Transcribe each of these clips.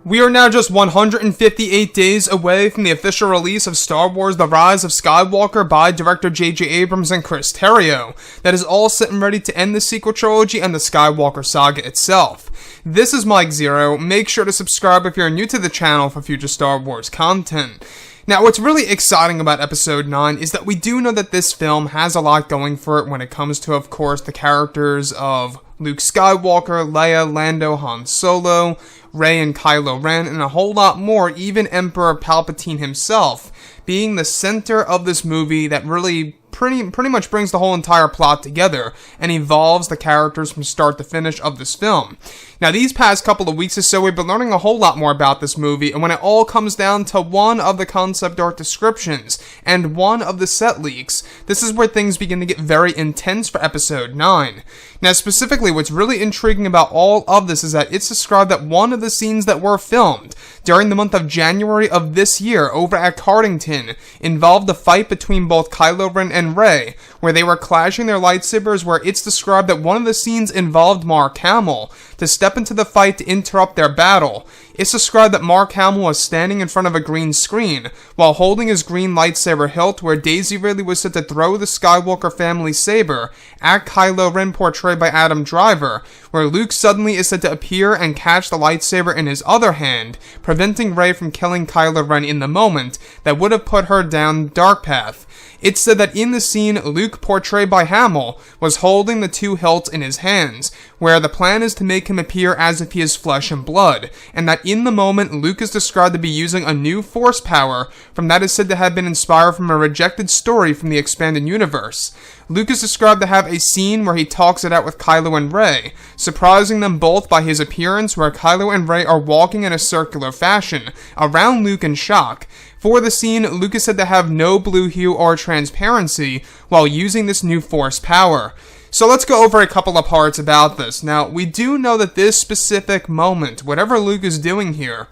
We are now just 158 days away from the official release of Star Wars The Rise of Skywalker by director J.J. Abrams and Chris Terrio. That is all set and ready to end the sequel trilogy and the Skywalker saga itself. This is Mike Zero. Make sure to subscribe if you're new to the channel for future Star Wars content. Now, what's really exciting about Episode 9 is that we do know that this film has a lot going for it when it comes to, of course, the characters of Luke Skywalker, Leia, Lando, Han Solo, Rey and Kylo Ren, and a whole lot more, even Emperor Palpatine himself, being the center of this movie that really pretty much brings the whole entire plot together and evolves the characters from start to finish of this film. Now, these past couple of weeks or so, we've been learning a whole lot more about this movie, and when it all comes down to one of the concept art descriptions and one of the set leaks, this is where things begin to get very intense for Episode 9. Now, specifically, what's really intriguing about all of this is that it's described that one of the scenes that were filmed during the month of January of this year over at Cardington involved a fight between both Kylo Ren and Rey, where they were clashing their lightsabers, where it's described that one of the scenes involved Mark Hamill to step into the fight to interrupt their battle. It's described that Mark Hamill was standing in front of a green screen while holding his green lightsaber hilt, where Daisy Ridley was set to throw the Skywalker family saber at Kylo Ren, portrayed by Adam Driver, where Luke suddenly is said to appear and catch the lightsaber in his other hand, preventing Rey from killing Kylo Ren in the moment that would have put her down the dark path. It's said that in the scene, Luke, portrayed by Hamill, was holding the two hilts in his hands, where the plan is to make him appear as if he is flesh and blood, and that in the moment, Luke is described to be using a new force power from that is said to have been inspired from a rejected story from the expanded universe. Luke is described to have a scene where he talks it out with Kylo and Rey, surprising them both by his appearance, where Kylo and Rey are walking in a circular fashion around Luke in shock. For the scene, Luke is said to have no blue hue or transparency while using this new force power. So let's go over a couple of parts about this. Now, we do know that this specific moment, whatever Luke is doing here,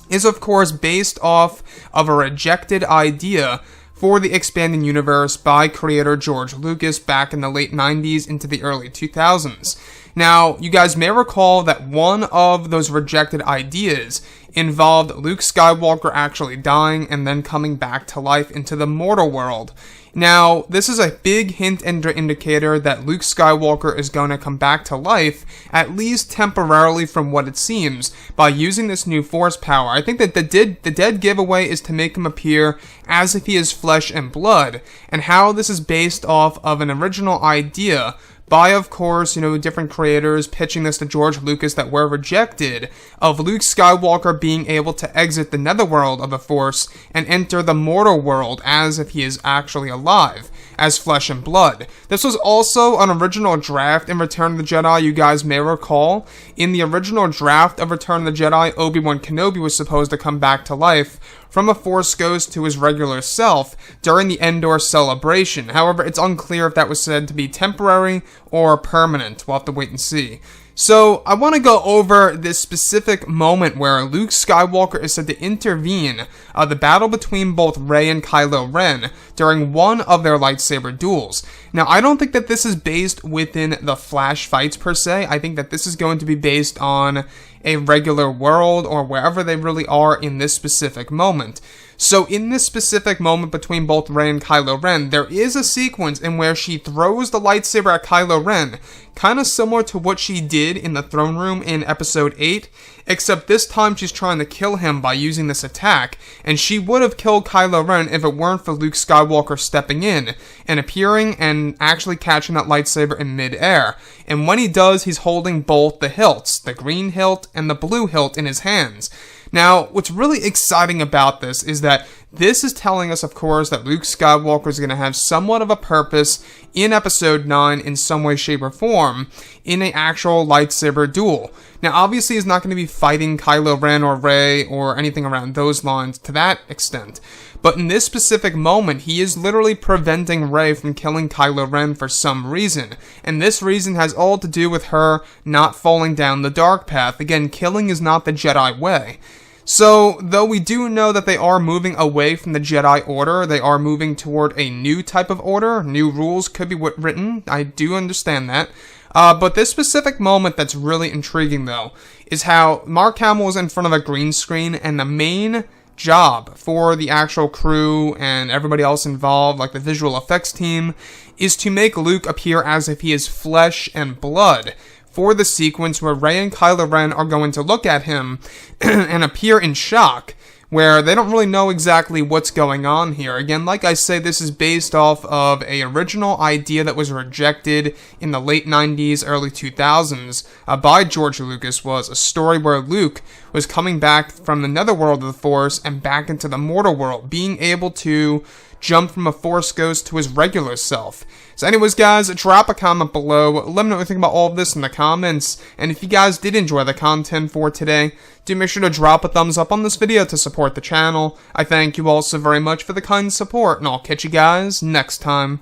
is of course based off of a rejected idea for the expanding universe by creator George Lucas back in the late 90s into the early 2000s. Now, you guys may recall that one of those rejected ideas involved Luke Skywalker actually dying and then coming back to life into the mortal world. Now, this is a big hint and indicator that Luke Skywalker is going to come back to life, at least temporarily from what it seems, by using this new force power. I think that the dead giveaway is to make him appear as if he is flesh and blood, and how this is based off of an original idea by, of course, different creators pitching this to George Lucas that were rejected, of Luke Skywalker being able to exit the netherworld of the Force and enter the mortal world as if he is actually alive, as flesh and blood. This was also an original draft in Return of the Jedi, you guys may recall. In the original draft of Return of the Jedi, Obi-Wan Kenobi was supposed to come back to life from a Force ghost to his regular self during the Endor celebration. However, it's unclear if that was said to be temporary or permanent. We'll have to wait and see. So, I want to go over this specific moment where Luke Skywalker is said to intervene the battle between both Rey and Kylo Ren during one of their lightsaber duels. Now, I don't think that this is based within the flash fights per se. I think that this is going to be based on a regular world or wherever they really are in this specific moment. So in this specific moment between both Rey and Kylo Ren, there is a sequence in where she throws the lightsaber at Kylo Ren, kind of similar to what she did in the throne room in Episode 8, except this time she's trying to kill him by using this attack, and she would have killed Kylo Ren if it weren't for Luke Skywalker stepping in and appearing and actually catching that lightsaber in mid-air. And when he does, he's holding both the hilts, the green hilt and the blue hilt, in his hands. Now, what's really exciting about this is that this is telling us, of course, that Luke Skywalker is going to have somewhat of a purpose in Episode 9 in some way, shape, or form in an actual lightsaber duel. Now, obviously, he's not going to be fighting Kylo Ren or Rey or anything around those lines to that extent. But in this specific moment, he is literally preventing Rey from killing Kylo Ren for some reason. And this reason has all to do with her not falling down the dark path. Again, killing is not the Jedi way. So, though we do know that they are moving away from the Jedi Order, they are moving toward a new type of order. New rules could be written. I do understand that. But this specific moment that's really intriguing, though, is how Mark Hamill is in front of a green screen, and the main job for the actual crew and everybody else involved, like the visual effects team, is to make Luke appear as if he is flesh and blood for the sequence where Rey and Kylo Ren are going to look at him and appear in shock, where they don't really know exactly what's going on here. Again, like I say, this is based off of an original idea that was rejected in the late 90s, early 2000s by George Lucas. Was a story where Luke was coming back from the netherworld of the Force and back into the mortal world, being able to jump from a Force ghost to his regular self. So anyways, guys, drop a comment below. Let me know what you think about all of this in the comments. And if you guys did enjoy the content for today, do make sure to drop a thumbs up on this video to support the channel. I thank you all so very much for the kind support, and I'll catch you guys next time.